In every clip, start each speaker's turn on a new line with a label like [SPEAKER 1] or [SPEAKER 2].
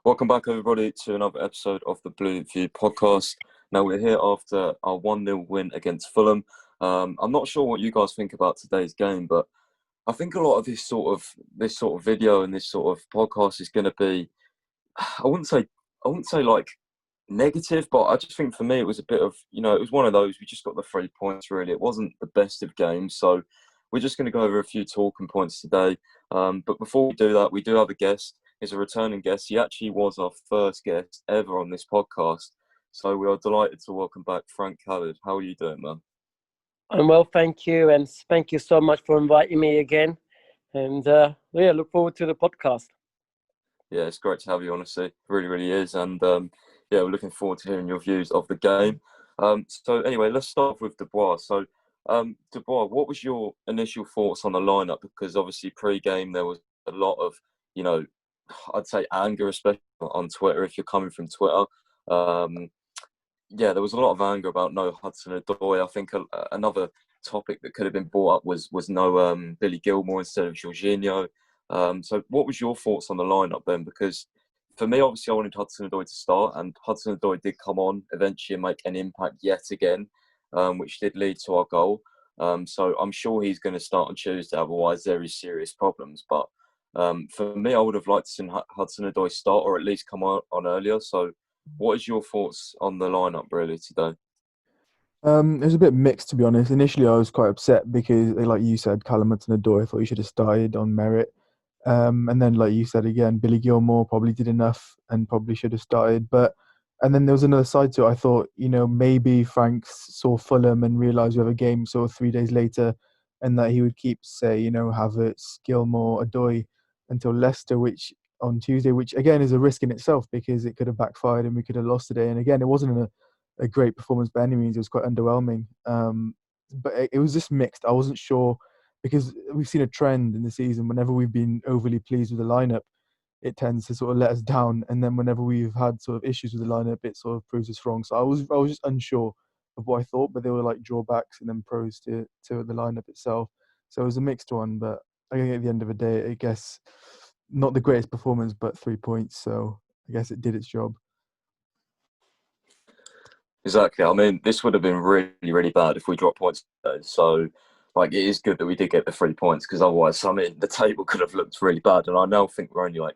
[SPEAKER 1] Welcome back, everybody, to another episode of the Blue View podcast. Now, we're here after our 1-0 win against Fulham. I'm not sure what you guys think about today's game, but I think a lot of this sort of video and this sort of podcast is going to be, I wouldn't say, I wouldn't say like negative, but I just think for me it was a bit of, it was one of those. We just got the 3 points. Really, it wasn't the best of games, so we're just going to go over a few talking points today. But before we do that, we do have a guest. He's a returning guest. He actually was our first guest ever on this podcast, so we are delighted to welcome back Frank Khalid. How are you doing, man?
[SPEAKER 2] I'm well, thank you, and thank you so much for inviting me again. And yeah, look forward to the podcast.
[SPEAKER 1] Yeah, it's great to have you. Honestly, it really, really is, and yeah, we're looking forward to hearing your views of the game. So anyway, let's start with Dubois. So, Dubois, what was your initial thoughts on the lineup? Because obviously, pre-game there was a lot of, you know, I'd say anger, especially on Twitter. If you're coming from Twitter, um, yeah, there was a lot of anger about no Hudson-Odoi. I think another topic that could have been brought up was no Billy Gilmore instead of Jorginho. So what was your thoughts on the lineup then? Because for me, obviously, I wanted Hudson-Odoi to start, and Hudson-Odoi did come on eventually and make an impact yet again, which did lead to our goal. So I'm sure he's going to start on Tuesday. Otherwise, there is serious problems. But for me, I would have liked to see Hudson-Odoi start or at least come on earlier. So what is your thoughts on the lineup really today?
[SPEAKER 3] It was a bit mixed, to be honest. Initially, I was quite upset because, like you said, Callum Hudson-Odoi, I thought he should have started on merit. And then, like you said again, Billy Gilmore probably did enough and probably should have started. And then there was another side to it. I thought, maybe Frank saw Fulham and realised we have a game sort of 3 days later, and that he would keep, say, Havertz, Gilmore, Odoi until Leicester, which on Tuesday, which again is a risk in itself because it could have backfired and we could have lost today. And again, it wasn't a great performance by any means. It was quite underwhelming. But it was just mixed. I wasn't sure because we've seen a trend in the season. Whenever we've been overly pleased with the lineup, it tends to sort of let us down. And then whenever we've had sort of issues with the lineup, it sort of proves us wrong. So I was just unsure of what I thought, but there were like drawbacks and then pros to the lineup itself. So it was a mixed one. But I think at the end of the day, I guess not the greatest performance, but 3 points. So I guess it did its job.
[SPEAKER 1] Exactly. I mean, this would have been really, really bad if we dropped points today. So, like, it is good that we did get the 3 points because otherwise, I mean, the table could have looked really bad. And I now think we're only like,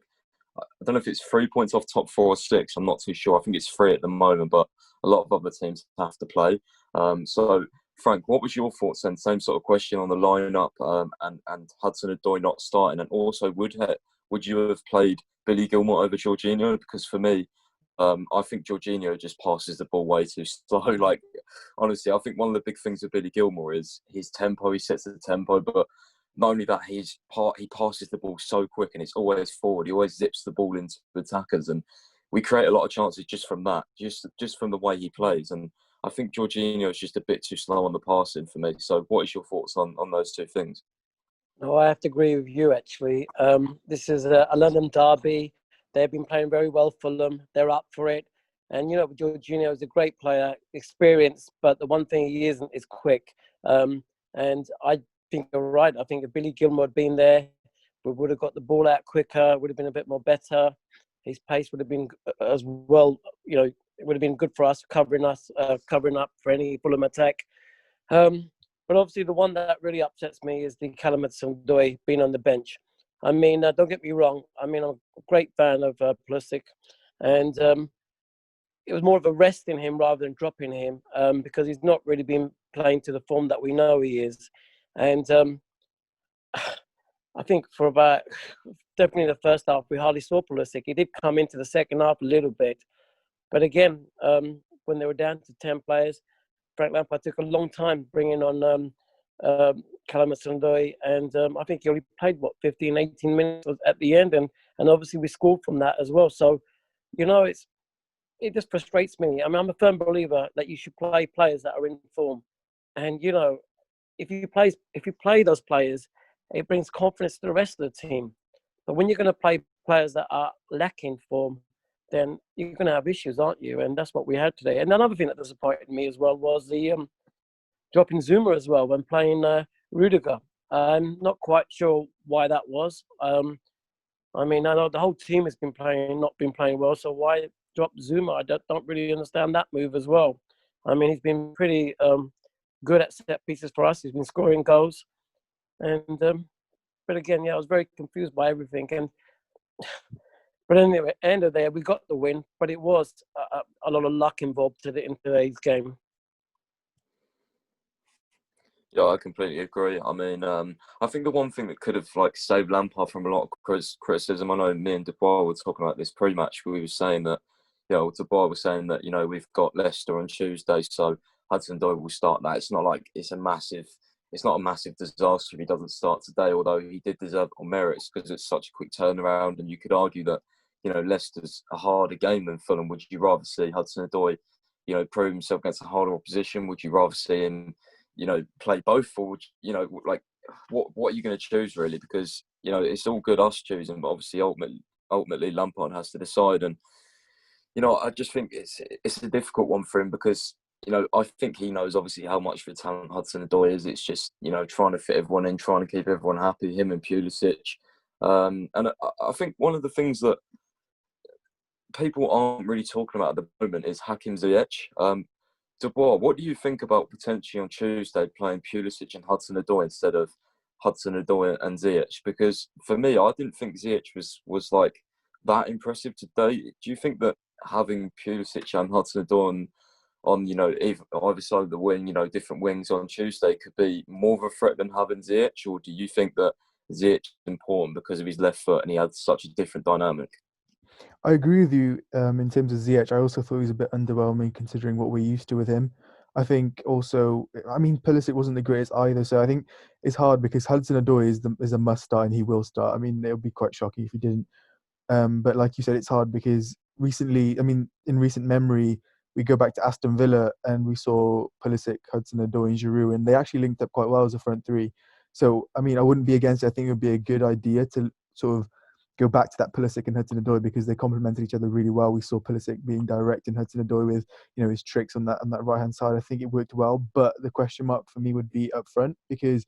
[SPEAKER 1] I don't know if it's 3 points off top four or six. I'm not too sure. I think it's three at the moment, but a lot of other teams have to play. So, Frank, what was your thoughts then? Same sort of question on the lineup and Hudson-Odoi not starting, and also would you have played Billy Gilmore over Jorginho? Because for me, I think Jorginho just passes the ball way too slow. Like, honestly, I think one of the big things with Billy Gilmore is his tempo. He sets the tempo, but not only that, he passes the ball so quick and it's always forward. He always zips the ball into attackers, and we create a lot of chances just from that, just from the way he plays. And I think Jorginho is just a bit too slow on the passing for me. So, what is your thoughts on those two things?
[SPEAKER 2] No, I have to agree with you, actually. This is a London derby. They've been playing very well, Fulham. They're up for it. And, Jorginho is a great player, experienced, but the one thing he isn't is quick. And I think you're right. I think if Billy Gilmore had been there, we would have got the ball out quicker, would have been a bit more better. His pace would have been as well, it would have been good for us, covering up for any Fulham attack. But obviously, the one that really upsets me is the Callum Hudson-Odoi being on the bench. I mean, don't get me wrong. I mean, I'm a great fan of Pulisic, and it was more of a rest in him rather than dropping him because he's not really been playing to the form that we know he is. And I think for about definitely the first half, we hardly saw Pulisic. He did come into the second half a little bit. But again, when they were down to 10 players, Frank Lampard took a long time bringing on Callum Hudson-Odoi, and I think he only played, 15, 18 minutes at the end, and obviously we scored from that as well. So, it just frustrates me. I mean, I'm a firm believer that you should play players that are in form. And, if you play those players, it brings confidence to the rest of the team. But when you're going to play players that are lacking form, then you're going to have issues, aren't you? And that's what we had today. And another thing that disappointed me as well was the dropping Zuma as well when playing Rudiger. I'm not quite sure why that was. I mean, I know the whole team has not been playing well. So why drop Zuma? I don't really understand that move as well. I mean, he's been pretty good at set pieces for us. He's been scoring goals, and but again, yeah, I was very confused by everything. And but anyway, at the end of the day, we got the win, but it was a lot of luck involved in today's game.
[SPEAKER 1] Yeah, I completely agree. I mean, I think the one thing that could have like saved Lampard from a lot of criticism. I know me and Dubois were talking about this pre-match. We were saying that, Dubois was saying that we've got Leicester on Tuesday, so Hudson-Odoi will start that. It's not like it's not a massive disaster if he doesn't start today. Although he did deserve it on merits because it's such a quick turnaround, and you could argue that Leicester's a harder game than Fulham. Would you rather see Hudson-Odoi, prove himself against a harder opposition? Would you rather see him play both forward, like what are you going to choose really? Because, it's all good us choosing, but obviously ultimately Lampard has to decide. And, I just think it's a difficult one for him because, I think he knows obviously how much of a talent Hudson-Odoi is. It's just, trying to fit everyone in, trying to keep everyone happy, him and Pulisic. And I think one of the things that people aren't really talking about at the moment is Hakim Ziyech. Dubois, what do you think about potentially on Tuesday playing Pulisic and Hudson-Odoi instead of Hudson-Odoi and Ziyech? Because for me, I didn't think Ziyech was like that impressive today. Do you think that having Pulisic and Hudson-Odoi on either side of the wing, different wings on Tuesday could be more of a threat than having Ziyech? Or do you think that Ziyech is important because of his left foot and he had such a different dynamic?
[SPEAKER 3] I agree with you in terms of Ziyech. I also thought he was a bit underwhelming considering what we're used to with him. I think also, I mean, Pulisic wasn't the greatest either, so I think it's hard because Hudson-Odoi is a must start and he will start. I mean, it would be quite shocking if he didn't. But like you said, it's hard because recently, I mean, in recent memory, we go back to Aston Villa and we saw Pulisic, Hudson-Odoi, and Giroud, and they actually linked up quite well as a front three. So, I mean, I wouldn't be against it. I think it would be a good idea to sort of go back to that Pulisic and Hudson-Odoi because they complemented each other really well. We saw Pulisic being direct and Hudson-Odoi with his tricks on that right hand side. I think it worked well, but the question mark for me would be up front because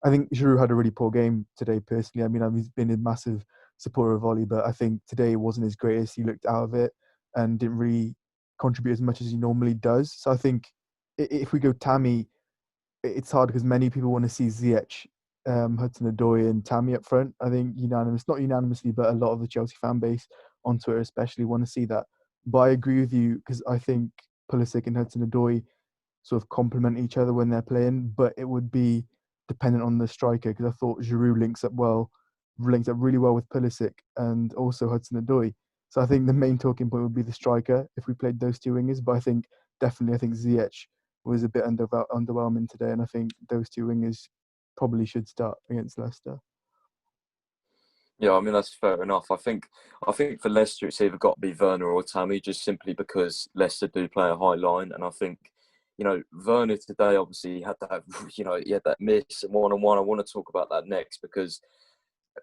[SPEAKER 3] I think Giroud had a really poor game today. Personally, I mean, he's been a massive supporter of Oli, but I think today it wasn't his greatest. He looked out of it and didn't really contribute as much as he normally does. So I think if we go Tammy, it's hard because many people want to see Ziyech, Hudson-Odoi, and Tammy up front. I think not unanimously, but a lot of the Chelsea fan base on Twitter especially want to see that. But I agree with you because I think Pulisic and Hudson-Odoi sort of complement each other when they're playing, but it would be dependent on the striker because I thought Giroud links up really well with Pulisic and also Hudson-Odoi. So I think the main talking point would be the striker if we played those two wingers. But I think Ziyech was a bit underwhelming today, and I think those two wingers probably should start against Leicester.
[SPEAKER 1] Yeah, I mean that's fair enough. I think for Leicester it's either got to be Werner or Tammy, just simply because Leicester do play a high line, and I think Werner today obviously had that he had that miss and one-on-one. I want to talk about that next because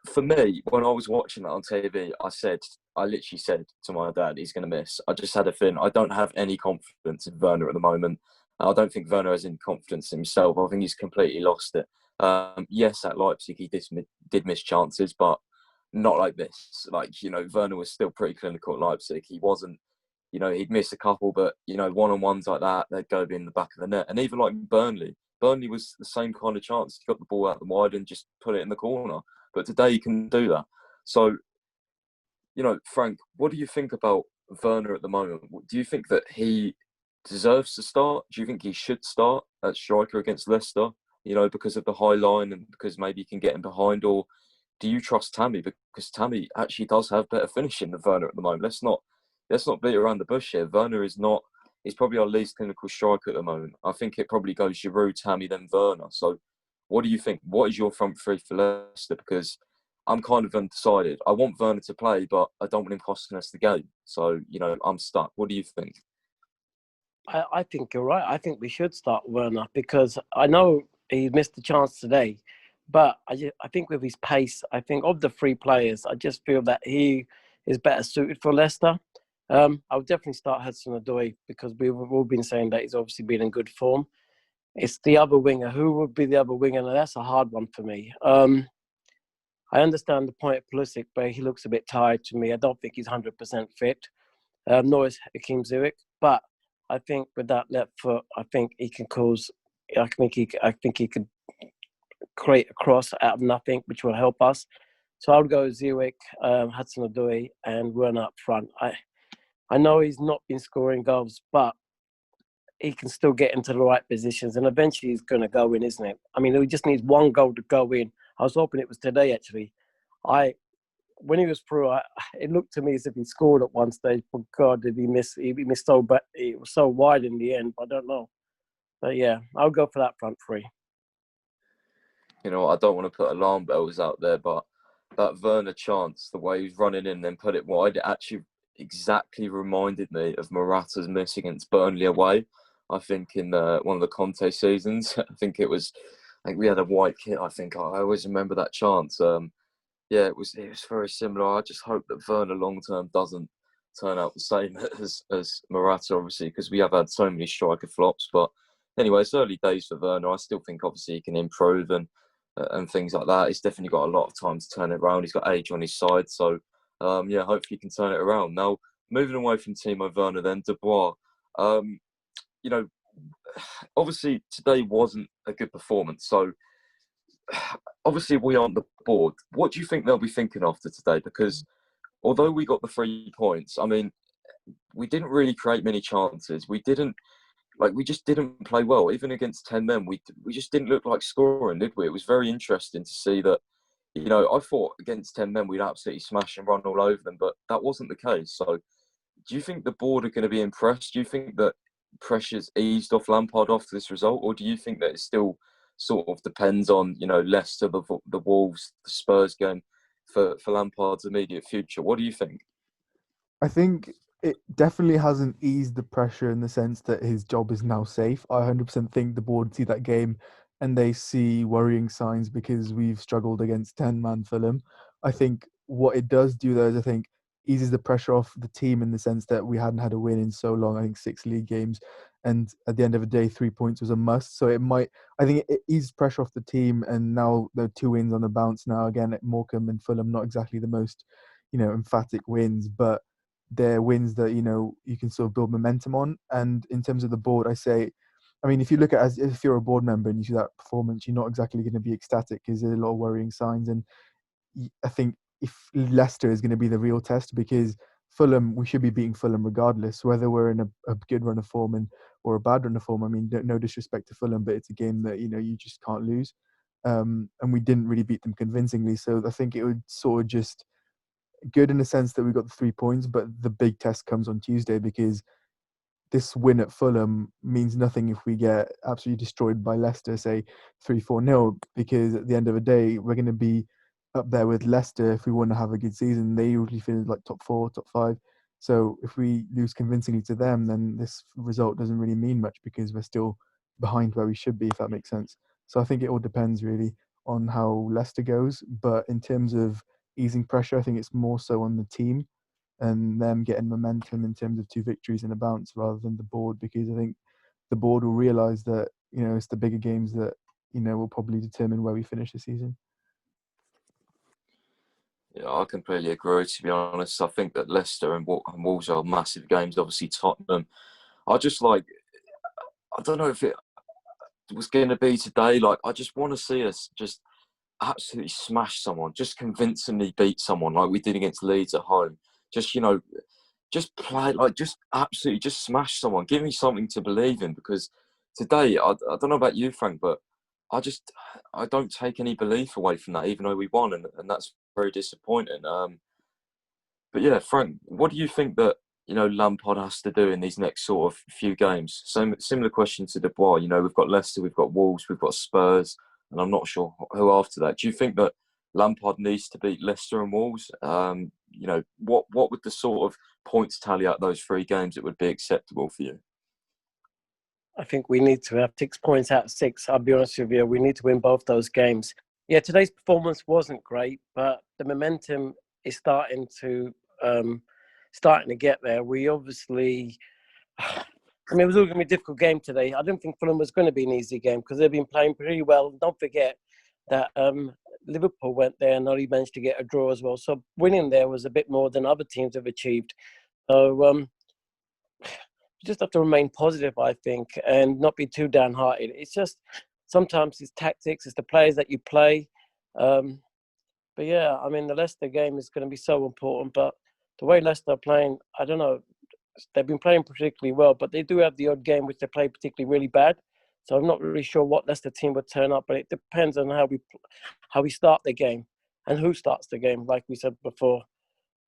[SPEAKER 1] for me, when I was watching that on TV, I literally said to my dad, he's going to miss. I just had a feeling. I don't have any confidence in Werner at the moment. I don't think Werner has any confidence in himself. I think he's completely lost it. Yes, at Leipzig, he did miss chances, but not like this. Werner was still pretty clinical at Leipzig. He wasn't, he'd miss a couple, but, one-on-ones like that, they'd go in the back of the net. And even like Burnley was the same kind of chance. He got the ball out the wide and just put it in the corner. But today he can do that. So, Frank, what do you think about Werner at the moment? Do you think that he deserves to start? Do you think he should start at striker against Leicester, because of the high line and because maybe he can get him behind? Or do you trust Tammy? Because Tammy actually does have better finishing than Werner at the moment. Let's not beat around the bush here. Werner he's probably our least clinical striker at the moment. I think it probably goes Giroud, Tammy, then Werner. So what do you think? What is your front three for Leicester? Because I'm kind of undecided. I want Werner to play, but I don't want him costing us the game. So, I'm stuck. What do you think?
[SPEAKER 2] I think you're right. I think we should start Werner because I know he missed the chance today, but I think with his pace, I think of the three players, I just feel that he is better suited for Leicester. I would definitely start Hudson-Odoi because we've all been saying that he's obviously been in good form. It's the other winger. Who would be the other winger? Now, that's a hard one for me. I understand the point of Pulisic, but he looks a bit tired to me. I don't think he's 100% fit, nor is Hakeem Ziyech. But I think with that left foot, I think he can cause. I think he could create a cross out of nothing, which will help us. So I would go Ziyech, Hudson-Odoi, and Werner up front. I know he's not been scoring goals, but he can still get into the right positions, and eventually he's going to go in, isn't it? I mean, he just needs one goal to go in. I was hoping it was today, actually. When he was through, it looked to me as if he scored at one stage. But God, did he miss? He missed so, but it was so wide in the end. I don't know, but yeah, I'll go for that front three.
[SPEAKER 1] You know, I don't want to put alarm bells out there, but that Werner chance, the way he was running in and then put it wide, it actually exactly reminded me of Morata's miss against Burnley away. I think in one of the Conte seasons, I think we had a white kit. I think I always remember that chance. Yeah, it was very similar. I just hope that Werner long term doesn't turn out the same as Morata, obviously, because we have had so many striker flops. But anyway, it's early days for Werner. I still think obviously he can improve and things like that. He's definitely got a lot of time to turn it around. He's got age on his side, so yeah, hopefully he can turn it around. Now, moving away from Timo Werner, then Dubois. You know, obviously today wasn't a good performance, so obviously we aren't the board. What do you think they'll be thinking after today? Because although we got the 3 points, I mean, we didn't really create many chances. We just didn't play well. Even against 10 men, we just didn't look like scoring, did we? It was very interesting to see that. You know, I thought against 10 men we'd absolutely smash and run all over them, but that wasn't the case. So, do you think the board are going to be impressed? Do you think that pressure's eased off Lampard after this result, or do you think that it still sort of depends on, you know, Leicester, the Wolves, the Spurs game for Lampard's immediate future? What do you think?
[SPEAKER 3] I think it definitely hasn't eased the pressure in the sense that his job is now safe. I 100% think the board see that game and they see worrying signs because we've struggled against 10-man Fulham. I think what it does do, though, is I think eases the pressure off the team in the sense that we hadn't had a win in so long. I think 6 league games, and at the end of the day, 3 points was a must. So I think it eased pressure off the team, and now there are 2 wins on the bounce. Now again at Morecambe and Fulham, not exactly the most, emphatic wins, but they're wins that you can sort of build momentum on. And in terms of the board, I mean, if you look at if you're a board member and you see that performance, you're not exactly going to be ecstatic because there's a lot of worrying signs. And I think if Leicester is going to be the real test, because Fulham, we should be beating Fulham regardless, whether we're in a good run of form or a bad run of form. I mean, no disrespect to Fulham, but it's a game that you just can't lose. And we didn't really beat them convincingly, so I think it would sort of just good in the sense that we got the 3 points, but the big test comes on Tuesday because this win at Fulham means nothing if we get absolutely destroyed by Leicester, say 3-4-0, because at the end of the day, we're going to be up there with Leicester if we want to have a good season. They usually finish like top 4, top 5. So if we lose convincingly to them, then this result doesn't really mean much because we're still behind where we should be, if that makes sense. So I think it all depends really on how Leicester goes. But in terms of easing pressure, I think it's more so on the team and them getting momentum in terms of 2 victories and a bounce rather than the board, because I think the board will realise that it's the bigger games that will probably determine where we finish the season.
[SPEAKER 1] Yeah, I completely agree. To be honest, I think that Leicester and Wolves are massive games. Obviously, Tottenham. I don't know if it was going to be today. Like, I just want to see us just absolutely smash someone, just convincingly beat someone like we did against Leeds at home. Just, just play, like, just absolutely just smash someone. Give me something to believe in, because today, I don't know about you, Frank, but I don't take any belief away from that, even though we won, and that's very disappointing. But yeah, Frank, what do you think that Lampard has to do in these next sort of few games? Similar question to Dubois. We've got Leicester, we've got Wolves, we've got Spurs, and I'm not sure who after that. Do you think that Lampard needs to beat Leicester and Wolves? What would the sort of points tally out those 3 games that would be acceptable for you?
[SPEAKER 2] I think we need to have 6 points out of 6. I'll be honest with you. We need to win both those games. Yeah, today's performance wasn't great, but the momentum is starting to get there. We obviously, I mean, it was all going to be a difficult game today. I didn't think Fulham was going to be an easy game because they've been playing pretty well. Don't forget that Liverpool went there and only managed to get a draw as well. So winning there was a bit more than other teams have achieved. So you just have to remain positive, I think, and not be too downhearted. It's just sometimes it's tactics, it's the players that you play. But yeah, I mean, the Leicester game is going to be so important. But the way Leicester are playing, I don't know. They've been playing particularly well, but they do have the odd game which they play particularly really bad. So I'm not really sure what Leicester team would turn up, but it depends on how we start the game and who starts the game, like we said before.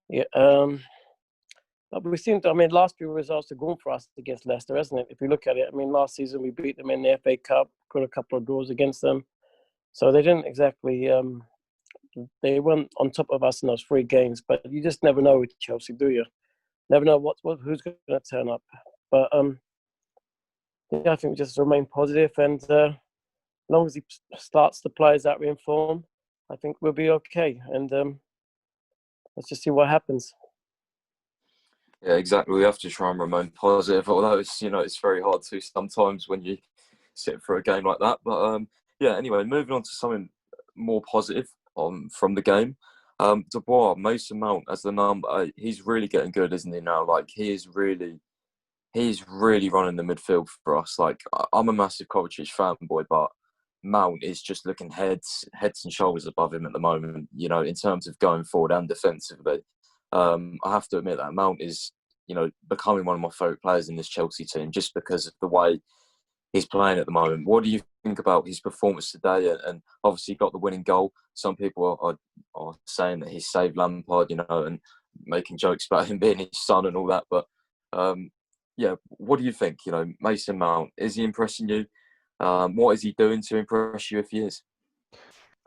[SPEAKER 2] Yeah. But we seem to, I mean, last few results have gone for us against Leicester, hasn't it? If you look at it, I mean, last season we beat them in the FA Cup, got a couple of draws against them. So they didn't exactly, they weren't on top of us in those 3 games. But you just never know with Chelsea, do you? Never know who's going to turn up. But yeah, I think we just remain positive, and as long as he starts the players that are in form, I think we'll be okay. And let's just see what happens.
[SPEAKER 1] Yeah, exactly. We have to try and remain positive, although it's very hard to sometimes when you sit for a game like that. But yeah, anyway, moving on to something more positive from the game. Dubois, Mason Mount as the number 8, he's really getting good, isn't he now? Like he's really running the midfield for us. Like I'm a massive Kovacic fanboy, but Mount is just looking heads and shoulders above him at the moment, in terms of going forward and defensively. I have to admit that Mount is, becoming one of my favourite players in this Chelsea team just because of the way he's playing at the moment. What do you think about his performance today? And obviously he got the winning goal. Some people are saying that he saved Lampard, and making jokes about him being his son and all that. But yeah, what do you think? Mason Mount, is he impressing you? What is he doing to impress you if he is?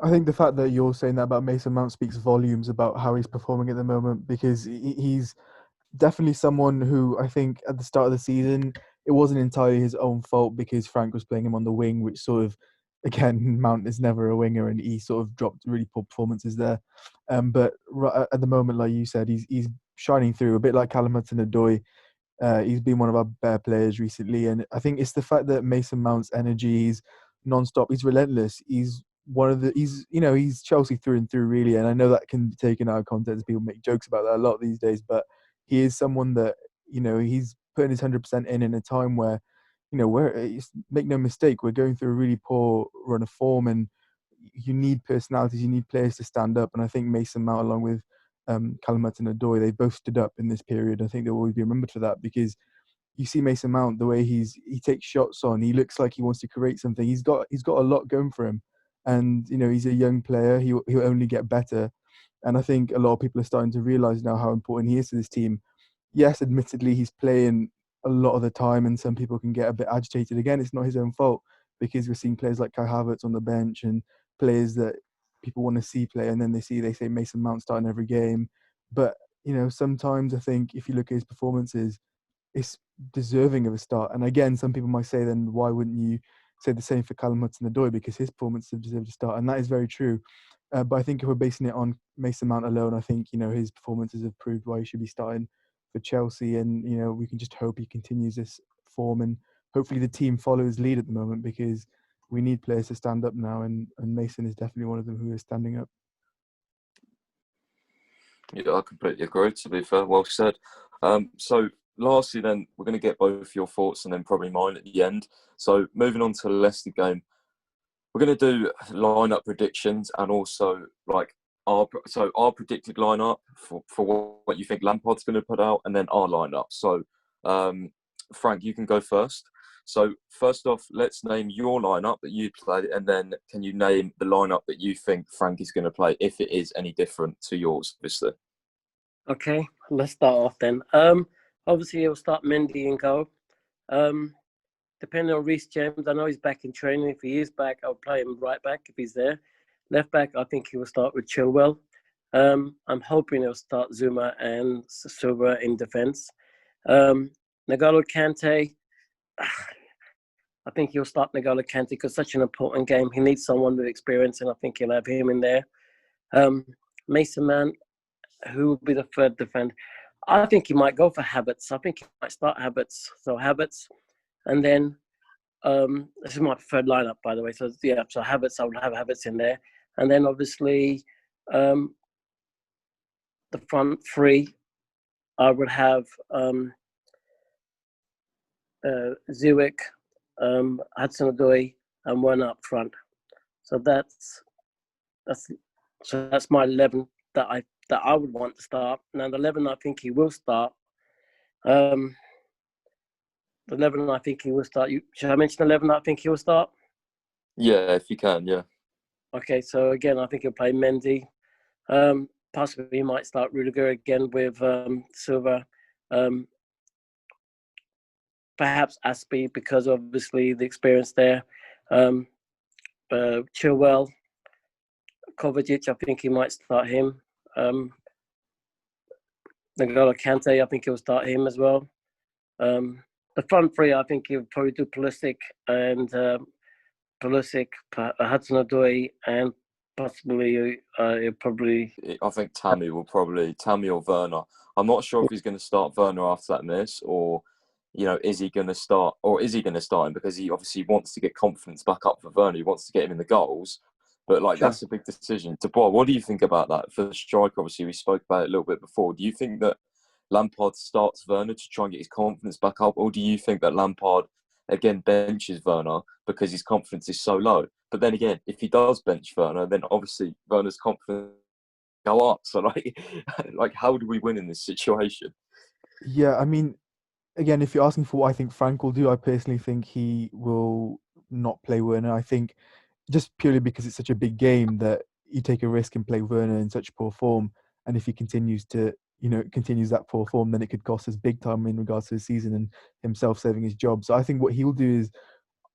[SPEAKER 3] I think the fact that you're saying that about Mason Mount speaks volumes about how he's performing at the moment, because he's definitely someone who I think at the start of the season, it wasn't entirely his own fault because Frank was playing him on the wing, which sort of, again, Mount is never a winger and he sort of dropped really poor performances there. But at the moment, like you said, he's shining through, a bit like Callum Hudson-Odoi. He's been one of our better players recently, and I think it's the fact that Mason Mount's energy, he's non-stop, he's relentless. He's Chelsea through and through, really. And I know that can be taken out of context. People make jokes about that a lot these days, but he is someone that, he's putting his 100% in a time where, make no mistake, we're going through a really poor run of form, and you need personalities, you need players to stand up. And I think Mason Mount, along with Callum Hudson-Odoi, they both stood up in this period. I think they'll always be remembered for that, because you see Mason Mount, the way he takes shots on, he looks like he wants to create something. He's got a lot going for him, and he's a young player. He'll only get better, and I think a lot of people are starting to realise now how important he is to this team. Yes, admittedly, he's playing a lot of the time, and some people can get a bit agitated. Again, it's not his own fault, because we're seeing players like Kai Havertz on the bench and players that people want to see play, and then they say Mason Mount starting every game. But sometimes I think if you look at his performances, it's deserving of a start. And again, some people might say, then why wouldn't you say the same for Callum Hudson-Odoi, because his performances deserve to start? And that is very true. But I think if we're basing it on Mason Mount alone, I think his performances have proved why he should be starting for Chelsea. And we can just hope he continues this form, and hopefully the team follows lead at the moment, because we need players to stand up now, and Mason is definitely one of them who is standing up.
[SPEAKER 1] Yeah, I completely agree, to be fair. Well said. So lastly then, we're going to get both your thoughts and then probably mine at the end. So moving on to the Leicester game, we're going to do lineup predictions, and also our predicted lineup for what you think Lampard's going to put out, and then our lineup. So Frank, you can go first. So first off, let's name your lineup that you play, and then can you name the lineup that you think Frank is going to play, if it is any different to yours, obviously.
[SPEAKER 2] Okay, let's start off then. Obviously he'll start Mendy in goal. Depending on Reece James, I know he's back in training. If he is back, I'll play him right back if he's there. Left back, I think he will start with Chilwell. I'm hoping he'll start Zuma and Silva in defence. N'Golo Kante, I think he'll start N'Golo Kante because such an important game. He needs someone with experience, and I think he'll have him in there. Mason Mount, who will be the third defender? I think he might go for Havertz. I think he might start Havertz. So Havertz, and then this is my third lineup, by the way. So yeah, so Havertz, I would have Havertz in there. And then obviously the front three, I would have Zurich, Hudson-Odoi, and Werner up front. So that's my 11 that I would want to start. Now the 11 I think he will start. The 11 I think he will start. Should I mention 11 I think he will start?
[SPEAKER 1] Yeah, if you can, yeah.
[SPEAKER 2] Okay, so again, I think he'll play Mendy. Possibly he might start Rudiger again with Silva. Perhaps Aspie, because obviously the experience there. Chilwell, Kovacic, I think he might start him. N'Golo Kante, I think he'll start him as well. The front three, I think he'll probably do Pulisic and Hudson-Odoi, and possibly he'll probably.
[SPEAKER 1] I think Tammy or Werner. I'm not sure if he's going to start Werner after that miss, or is he going to start him because he obviously wants to get confidence back up for Werner. He wants to get him in the goals, but that's a big decision. Dubois, what do you think about that for the striker? Obviously, we spoke about it a little bit before. Do you think that Lampard starts Werner to try and get his confidence back up, or do you think that Lampard again benches Werner because his confidence is so low? But then again, if he does bench Werner, then obviously Werner's confidence go up. So how do we win in this situation?
[SPEAKER 3] Yeah, I mean, again, if you're asking for what I think Frank will do, I personally think he will not play Werner. I think just purely because it's such a big game that you take a risk and play Werner in such poor form, and if he continues that poor form, then it could cost us big time in regards to the season and himself saving his job. So I think what he will do is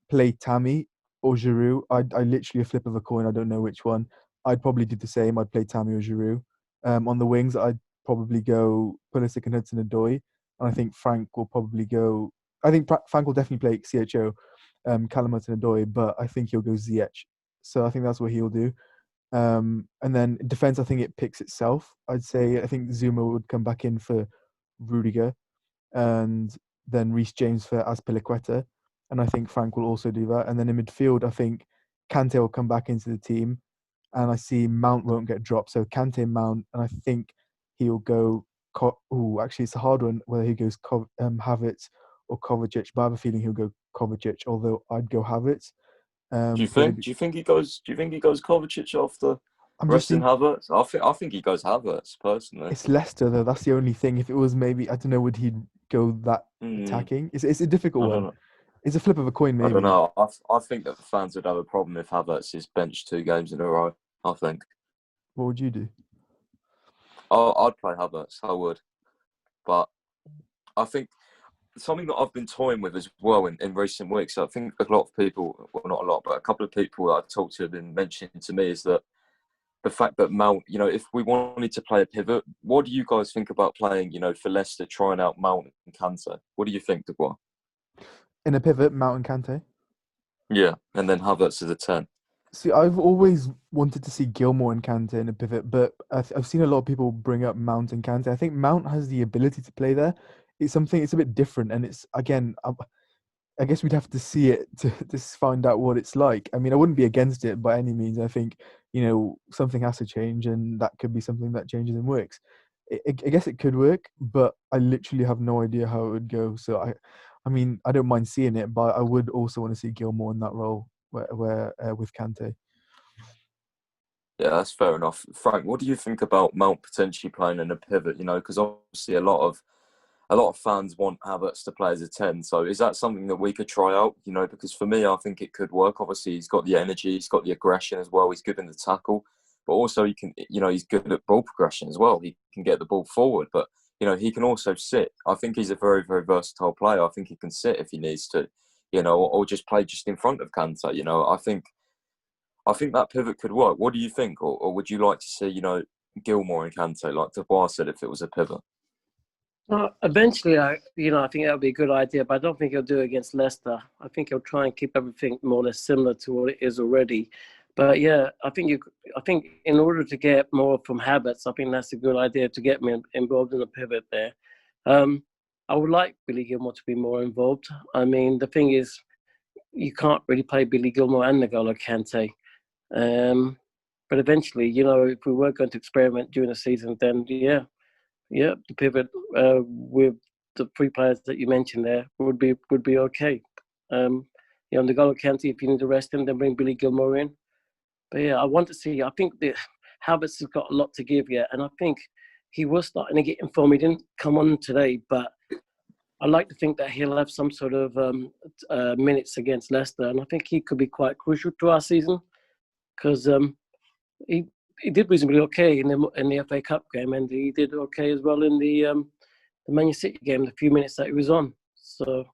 [SPEAKER 3] play Tammy or Giroud. I literally a flip of a coin. I don't know which one. I'd probably do the same. I'd play Tammy or Giroud. On the wings, I'd probably go Pulisic and Hudson-Odoi. And I think Frank will probably go. I think Frank will definitely play CHO, Callum Hudson-Odoi, but I think he'll go Ziyech. So I think that's what he'll do. And then defense, I think it picks itself. I'd say I think Zuma would come back in for Rudiger, and then Reece James for Azpilicueta. And I think Frank will also do that. And then in midfield, I think Kante will come back into the team. And I see Mount won't get dropped. So Kante, Mount, and I think he'll go. Actually, it's a hard one whether he goes Havertz or Kovacic. But I have a feeling he'll go Kovacic, although I'd go Havertz.
[SPEAKER 1] Do you think he goes Kovacic after resting Havertz? I think he goes Havertz personally.
[SPEAKER 3] It's Leicester though. That's the only thing. If it was maybe, I don't know, would he go that attacking? It's a difficult one.
[SPEAKER 1] Know.
[SPEAKER 3] It's a flip of a coin, maybe.
[SPEAKER 1] I don't know. I think that the fans would have a problem if Havertz is benched 2 games in a row. I think.
[SPEAKER 3] What would you do?
[SPEAKER 1] I'd play Havertz. I would, but I think something that I've been toying with as well in recent weeks. I think a lot of people, well, not a lot, but a couple of people that I've talked to have been mentioning to me is that the fact that Mount, if we wanted to play a pivot, what do you guys think about playing, for Leicester, trying out Mount and Kante? What do you think, Dubois?
[SPEAKER 3] In a pivot, Mount and Kante?
[SPEAKER 1] Yeah, and then Havertz as a 10.
[SPEAKER 3] See, I've always wanted to see Gilmore and Kante in a pivot, but I've seen a lot of people bring up Mount and Kante. I think Mount has the ability to play there. It's a bit different, and it's, again, I guess we'd have to see it to find out what it's like. I mean, I wouldn't be against it by any means. I think, something has to change, and that could be something that changes and works. I guess it could work, but I literally have no idea how it would go. So I mean, I don't mind seeing it, but I would also want to see Gilmore in that role where with Kante.
[SPEAKER 1] Yeah, that's fair enough. Frank, what do you think about Mount potentially playing in a pivot? Because obviously a lot of fans want Havertz to play as a 10. So is that something that we could try out? Because for me, I think it could work. Obviously, he's got the energy, he's got the aggression as well. He's good in the tackle, but also he can, he's good at ball progression as well. He can get the ball forward, but he can also sit. I think he's a very, very versatile player. I think he can sit if he needs to, or just play just in front of Kante. I think that pivot could work. What do you think? Or would you like to see, Gilmore and Kante, like Dubois said, if it was a pivot?
[SPEAKER 2] Eventually, I think that would be a good idea, but I don't think he'll do it against Leicester. I think he'll try and keep everything more or less similar to what it is already. But yeah, I think in order to get more from Havertz, I think that's a good idea to get me involved in the pivot there. I would like Billy Gilmore to be more involved. I mean, the thing is, you can't really play Billy Gilmore and N'Golo Kante. But eventually, if we were going to experiment during the season, then the pivot with the three players that you mentioned there would be okay. N'Golo Kante, if you need to rest him, then bring Billy Gilmore in. But I want to see. I think the Havertz has got a lot to give yet, and I think he was starting to get in form. He didn't come on today, but I like to think that he'll have some sort of minutes against Leicester, and I think he could be quite crucial to our season because he did reasonably okay in the FA Cup game, and he did okay as well in the Man City game, the few minutes that he was on. So,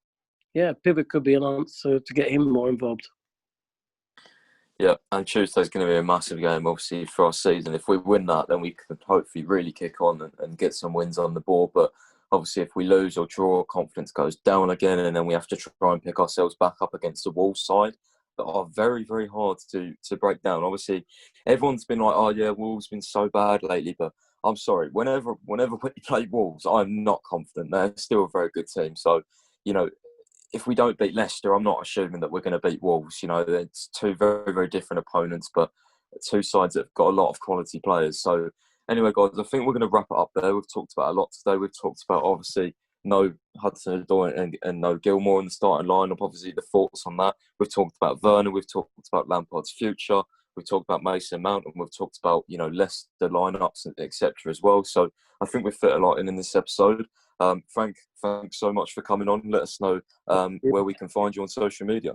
[SPEAKER 2] pivot could be an answer to get him more involved.
[SPEAKER 1] Yeah, and Tuesday's going to be a massive game, obviously, for our season. If we win that, then we can hopefully really kick on and get some wins on the board. But obviously, if we lose or draw, confidence goes down again, and then we have to try and pick ourselves back up against the Wolves side that are very, very hard to break down. Obviously, everyone's been like, oh, yeah, Wolves been so bad lately. But I'm sorry, whenever we play Wolves, I'm not confident. They're still a very good team. So, if we don't beat Leicester, I'm not assuming that we're going to beat Wolves. It's two very, very different opponents, but two sides that have got a lot of quality players. So anyway, guys, I think we're going to wrap it up there. We've talked about a lot today. We've talked about, obviously, no Hudson-Odoi and no Gilmore in the starting lineup. Obviously, the thoughts on that. We've talked about Werner. We've talked about Lampard's future. We've talked about Mason Mount, and we've talked about, Leicester lineups, etc. as well. So I think we've fit a lot in this episode. Frank, thanks so much for coming on. Let us know where we can find you on social media.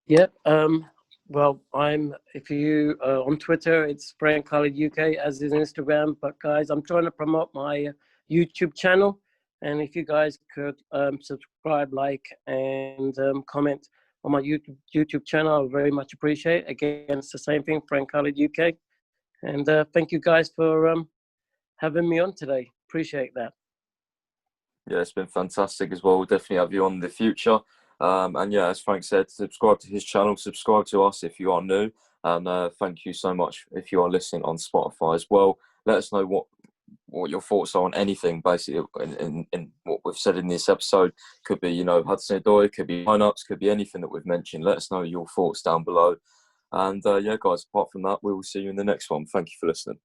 [SPEAKER 2] Yeah. Well, if you on Twitter, it's Khalid UK, as is Instagram. But guys, I'm trying to promote my YouTube channel, and if you guys could subscribe, like, and comment on my YouTube channel, I would very much appreciate it. Again, it's the same thing, Khalid UK. And thank you guys for having me on today. Appreciate that.
[SPEAKER 1] Yeah, it's been fantastic as well. We'll definitely have you on in the future. And yeah, as Frank said, subscribe to his channel, subscribe to us if you are new. And thank you so much if you are listening on Spotify as well. Let us know what your thoughts are on anything, basically, in what we've said in this episode. Could be, Hudson-Odoi, could be lineups, could be anything that we've mentioned. Let us know your thoughts down below. And yeah, guys, apart from that, we will see you in the next one. Thank you for listening.